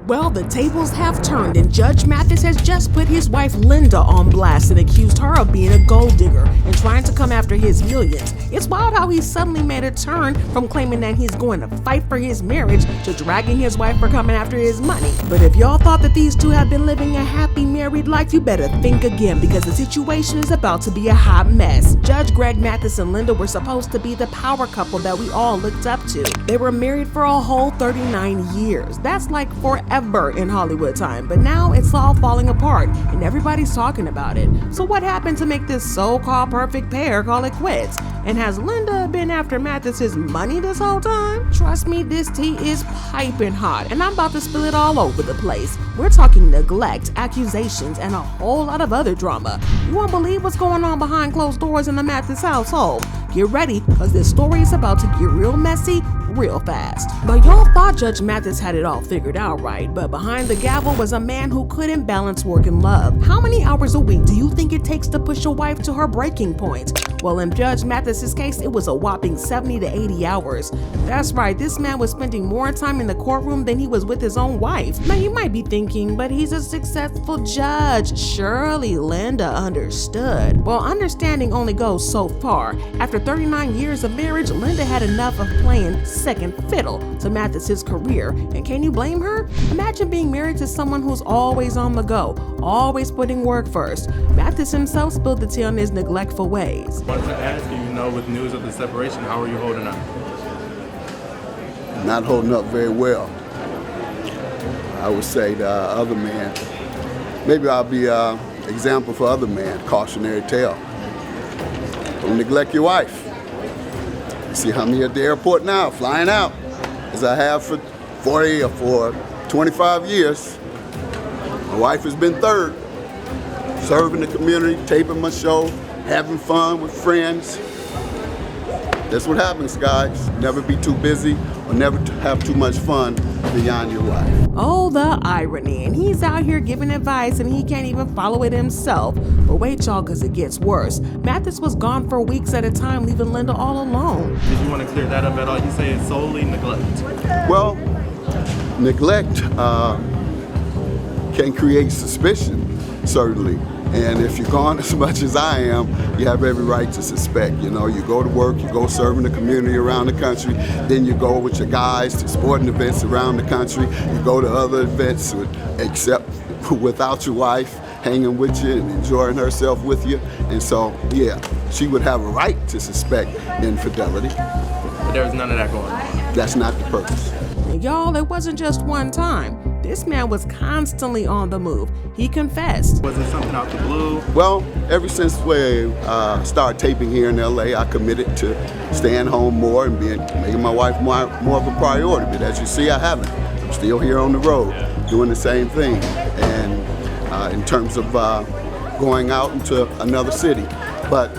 Well, the tables have turned and Judge Mathis has just put his wife Linda on blast and accused her of being a gold digger and trying to come after his millions. It's wild how he suddenly made a turn from claiming that he's going to fight for his marriage to dragging his wife for coming after his money. But if y'all thought that these two have been living a happy married life, you better think again, because the situation is about to be a hot mess. Judge Greg Mathis and Linda were supposed to be the power couple that we all looked up to. They were married for a whole 39 years. That's like forever in Hollywood time, but now it's all falling apart and everybody's talking about it. So what happened to make this so-called perfect pair call it quits? And has Linda been after Mathis's money this whole time? Trust me, this tea is piping hot and I'm about to spill it all over the place. We're talking neglect, accusations, and a whole lot of other drama. You won't believe what's going on behind closed doors in the Mathis household. Get ready, because this story is about to get real messy real fast. But y'all thought Judge Mathis had it all figured out, right? But behind the gavel was a man who couldn't balance work and love. How many hours a week do you think it takes to push a wife to her breaking point? Well, in Judge Mathis's case, it was a whopping 70 to 80 hours. That's right, this man was spending more time in the courtroom than he was with his own wife. Now you might be thinking, but he's a successful judge. Surely Linda understood. Well, understanding only goes so far. After 39 years of marriage, Linda had enough of playing second fiddle to Mathis's career. And can you blame her? Imagine being married to someone who's always on the go, always putting work first. Mathis himself spilled the tea on his neglectful ways. I wanted to ask you, with news of the separation, how are you holding up? Not holding up very well. I would say the other man, maybe I'll be an example for other men, cautionary tale. Don't neglect your wife. You see how many at the airport now, flying out, as I have for 40 or for 25 years. My wife has been third, serving the community, taping my show, having fun with friends. That's what happens, guys. Never be too busy or never have too much fun beyond your wife. Oh, the irony. And he's out here giving advice and he can't even follow it himself. But wait, y'all, because it gets worse. Mathis was gone for weeks at a time, leaving Linda all alone. Did you want to clear that up at all? You say it's solely neglect. Well, neglect can create suspicion, certainly. And if you're gone as much as I am, you have every right to suspect. You go to work, you go serving the community around the country, then you go with your guys to sporting events around the country, you go to other events except without your wife, hanging with you and enjoying herself with you. And so, yeah, she would have a right to suspect infidelity. But there was none of that going on. That's not the purpose. And y'all, it wasn't just one time. This man was constantly on the move. He confessed. Was it something out the blue? Well, ever since we started taping here in LA, I committed to staying home more and making my wife more of a priority. But as you see, I haven't. I'm still here on the road doing the same thing. And in terms of going out into another city. But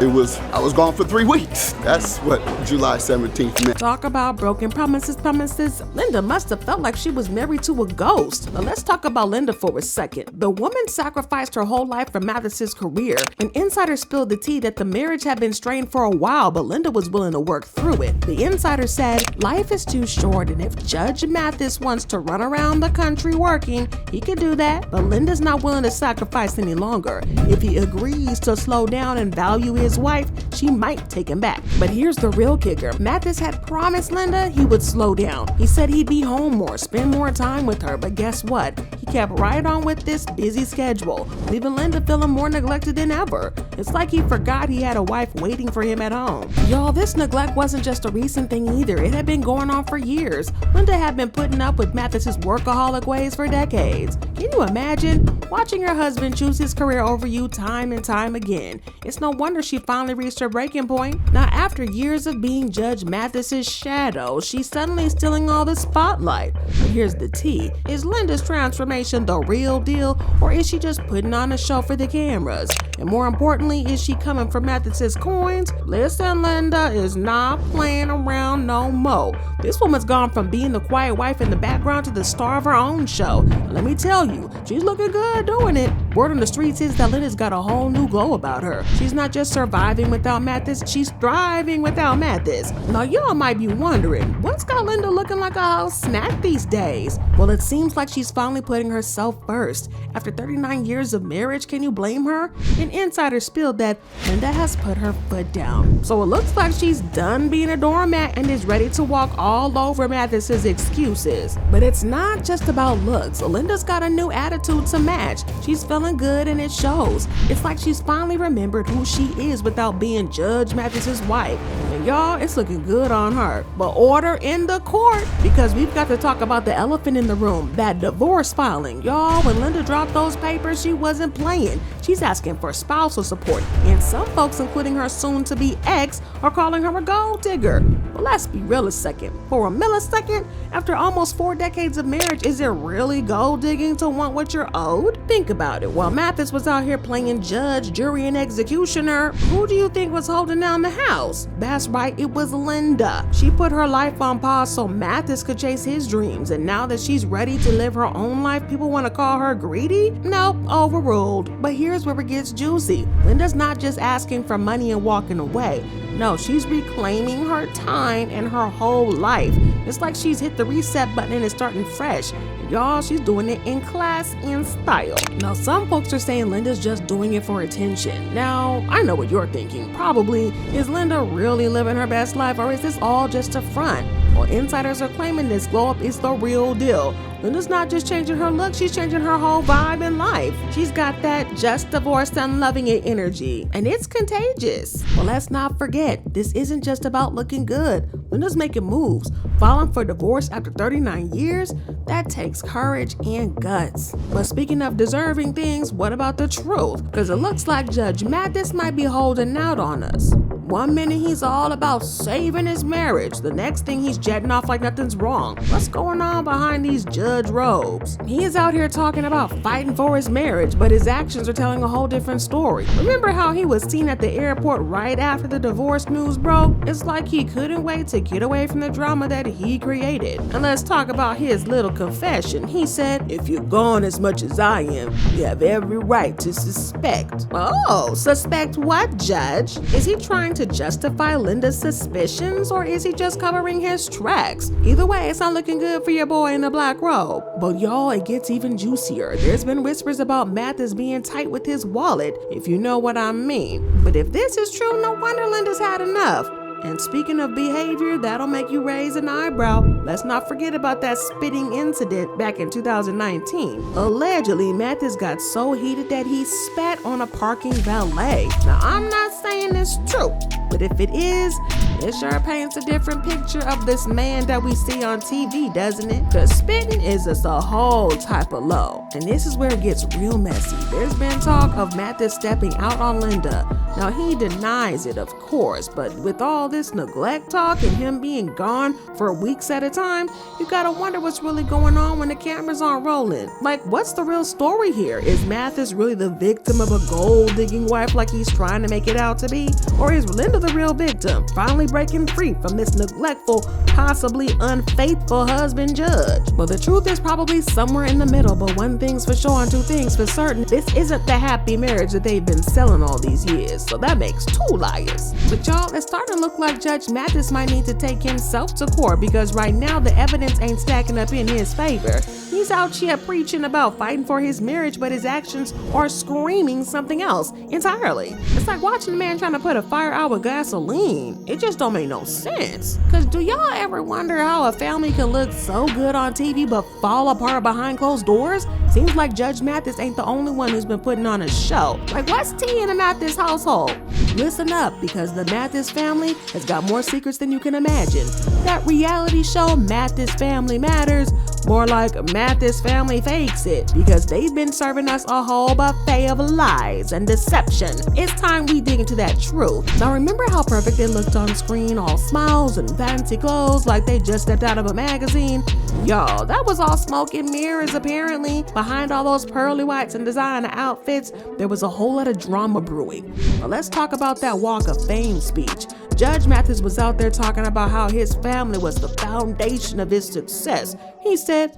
I was gone for 3 weeks. That's what July 17th meant. Talk about broken promises. Linda must have felt like she was married to a ghost. But let's talk about Linda for a second. The woman sacrificed her whole life for Mathis's career. An insider spilled the tea that the marriage had been strained for a while, but Linda was willing to work through it. The insider said, life is too short, and if Judge Mathis wants to run around the country working, he can do that. But Linda's not willing to sacrifice any longer. If he agrees to slow down and value his wife, she might take him back. But here's the real kicker. Mathis had promised Linda he would slow down. He said he'd be home more, spend more time with her, but guess what? He kept right on with this busy schedule, leaving Linda feeling more neglected than ever. It's like he forgot he had a wife waiting for him at home. Y'all, this neglect wasn't just a recent thing either. It had been going on for years. Linda had been putting up with Mathis's workaholic ways for decades. Can you imagine watching your husband choose his career over you time and time again? It's no wonder she finally reached her breaking point. Now, after years of being Judge Mathis's shadow, she's suddenly stealing all the spotlight. But here's the tea. Is Linda's transformation the real deal, or is she just putting on a show for the cameras? And more importantly, is she coming for Mathis's coins? Listen, Linda is not playing around no more. This woman's gone from being the quiet wife in the background to the star of her own show. And let me tell you, she's looking good doing it. Word on the streets is that Linda's got a whole new glow about her. She's not just surviving without Mathis, she's thriving without Mathis. Now y'all might be wondering, what's got Linda looking like a house snack these days? Well, it seems like she's finally putting herself first. After 39 years of marriage, can you blame her? An insider spilled that Linda has put her foot down. So it looks like she's done being a doormat and is ready to walk all over Mathis's excuses. But it's not just about looks. Linda's got a new attitude to match. She's feeling good and it shows. It's like she's finally remembered who she is without being Judge Mathis's wife. And y'all, it's looking good on her. But order in the court, because we've got to talk about the elephant in the room, that divorce filing. Y'all, when Linda dropped those papers, she wasn't playing. She's asking for spousal support, and some folks, including her soon-to-be ex, are calling her a gold digger. But let's be real a second. For a millisecond, after almost 4 decades of marriage, is it really gold digging to want what you're owed? Think about it. While Mathis was out here playing judge, jury, and executioner, who do you think was holding down the house? That's right, it was Linda. She put her life on pause so Mathis could chase his dreams, and now that she's ready to live her own life, people want to call her greedy? Nope, overruled. But here's where it gets juicy. Linda's not just asking for money and walking away. No, she's reclaiming her time and her whole life. It's like she's hit the reset button and is starting fresh. Y'all, she's doing it in class and style. Now, some folks are saying Linda's just doing it for attention. Now, I know what you're thinking. Probably, is Linda really living her best life, or is this all just a front? Well, insiders are claiming this glow up is the real deal. Linda's not just changing her look, she's changing her whole vibe in life. She's got that just divorced and loving it energy, and it's contagious. Well, let's not forget, this isn't just about looking good. Linda's making moves. Filing for divorce after 39 years? That takes courage and guts. But speaking of deserving things, what about the truth? Because it looks like Judge Mathis might be holding out on us. One minute he's all about saving his marriage. The next thing he's jetting off like nothing's wrong. What's going on behind these judge robes? He is out here talking about fighting for his marriage, but his actions are telling a whole different story. Remember how he was seen at the airport right after the divorce news broke? It's like he couldn't wait to get away from the drama that he created. And let's talk about his little confession. He said, "If you're gone as much as I am, you have every right to suspect." Oh, suspect what, Judge? Is he trying to justify Linda's suspicions, or is he just covering his tracks? Either way, it's not looking good for your boy in the black robe. But y'all, it gets even juicier. There's been whispers about Mathis being tight with his wallet, if you know what I mean. But if this is true, no wonder Linda's had enough. And speaking of behavior, that'll make you raise an eyebrow. Let's not forget about that spitting incident back in 2019. Allegedly, Mathis got so heated that he spat on a parking valet. Now, I'm not saying it's true, but if it is, it sure paints a different picture of this man that we see on TV, doesn't it? Because spitting is just a whole type of low. And this is where it gets real messy. There's been talk of Mathis stepping out on Linda. Now, he denies it, of course, but with all this neglect talk and him being gone for weeks at a time, you gotta wonder what's really going on when the cameras aren't rolling. Like, what's the real story here? Is Mathis really the victim of a gold-digging wife like he's trying to make it out to be? Or is Linda the real victim, finally breaking free from this neglectful, possibly unfaithful husband Judge? Well, the truth is probably somewhere in the middle, but one thing's for sure and two things for certain. This isn't the happy marriage that they've been selling all these years, so that makes 2 liars. But y'all, it's starting to look like Judge Mathis might need to take himself to court, because right now the evidence ain't stacking up in his favor. He's out here preaching about fighting for his marriage, but his actions are screaming something else entirely. It's like watching a man trying to put a fire out with gasoline. It just don't make no sense. Cause do y'all ever wonder how a family can look so good on TV but fall apart behind closed doors? Seems like Judge Mathis ain't the only one who's been putting on a show. Like, what's tea in the Mathis household? Listen up, because the Mathis family has got more secrets than you can imagine. That reality show, Mathis Family Matters, more like Mathis Family Fakes It, because they've been serving us a whole buffet of lies and deception. It's time we dig into that truth. Now, remember how perfect they looked on screen, all smiles and fancy clothes like they just stepped out of a magazine? Y'all, that was all smoke and mirrors apparently. Behind all those pearly whites and designer outfits, there was a whole lot of drama brewing. Now let's talk about that Walk of Fame speech. Judge Mathis was out there talking about how his family was the foundation of his success. He said,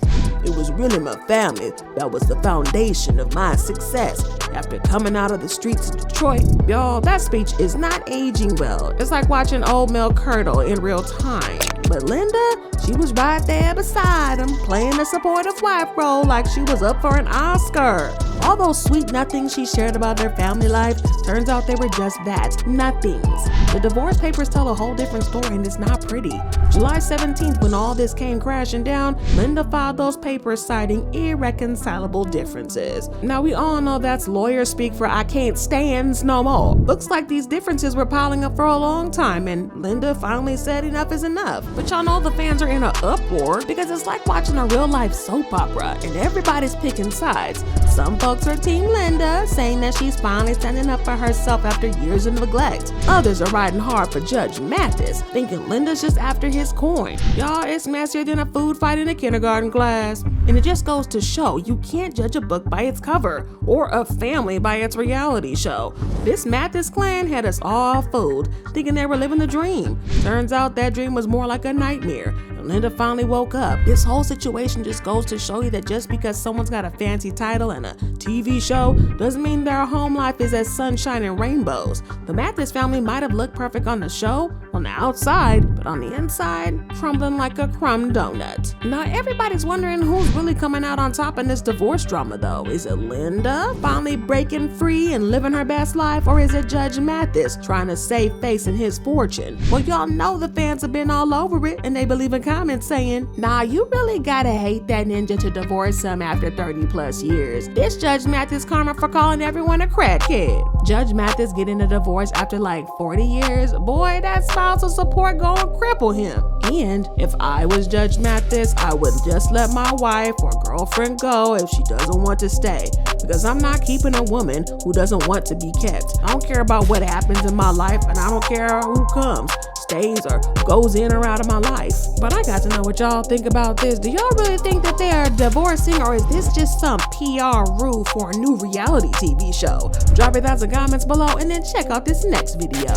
"It was really my family that was the foundation of my success after coming out of the streets of Detroit." Y'all, that speech is not aging well. It's like watching old Mel curdle in real time. But Linda, she was right there beside him, playing the supportive wife role like she was up for an Oscar. All those sweet nothings she shared about their family life, turns out they were just that, nothings. The divorce papers tell a whole different story and it's not pretty. July 17th, when all this came crashing down, Linda filed those papers citing irreconcilable differences. Now we all know that's lawyer speak for I can't stands no more. Looks like these differences were piling up for a long time and Linda finally said enough is enough. But y'all know the fans are in an uproar because it's like watching a real life soap opera and everybody's picking sides. Some folks are Team Linda, saying that she's finally standing up for herself after years of neglect. Others are riding hard for Judge Mathis, thinking Linda's just after his coin. Y'all, it's messier than a food fight in a kindergarten class. And it just goes to show you can't judge a book by its cover or a family by its reality show. This Mathis clan had us all fooled, thinking they were living the dream. Turns out that dream was more like a nightmare. And Linda finally woke up. This whole situation just goes to show you that just because someone's got a fancy title and a TV show doesn't mean their home life is as sunshine and rainbows. The Mathis family might have looked perfect on the show, on the outside, but on the inside, crumbling like a crumb donut. Now everybody's wondering who's really coming out on top in this divorce drama though. Is it Linda finally breaking free and living her best life, or is it Judge Mathis trying to save face in his fortune? Well, y'all know the fans have been all over it and they believe in comments saying, "Nah, you really gotta hate that ninja to divorce him after 30 plus years. This Judge Mathis karma for calling everyone a crackhead." Judge Mathis getting a divorce after like 40 years, boy, that spousal support gonna cripple him. And if I was Judge Mathis, I would just let my wife or girlfriend go if she doesn't want to stay, because I'm not keeping a woman who doesn't want to be kept. I don't care about what happens in my life, and I don't care who comes, stays, or goes in or out of my life. But I got to know what y'all think about this. Do y'all really think that they are divorcing, or is this just some PR ruse for a new reality TV show? Drop your thoughts in the comments below and then check out this next video.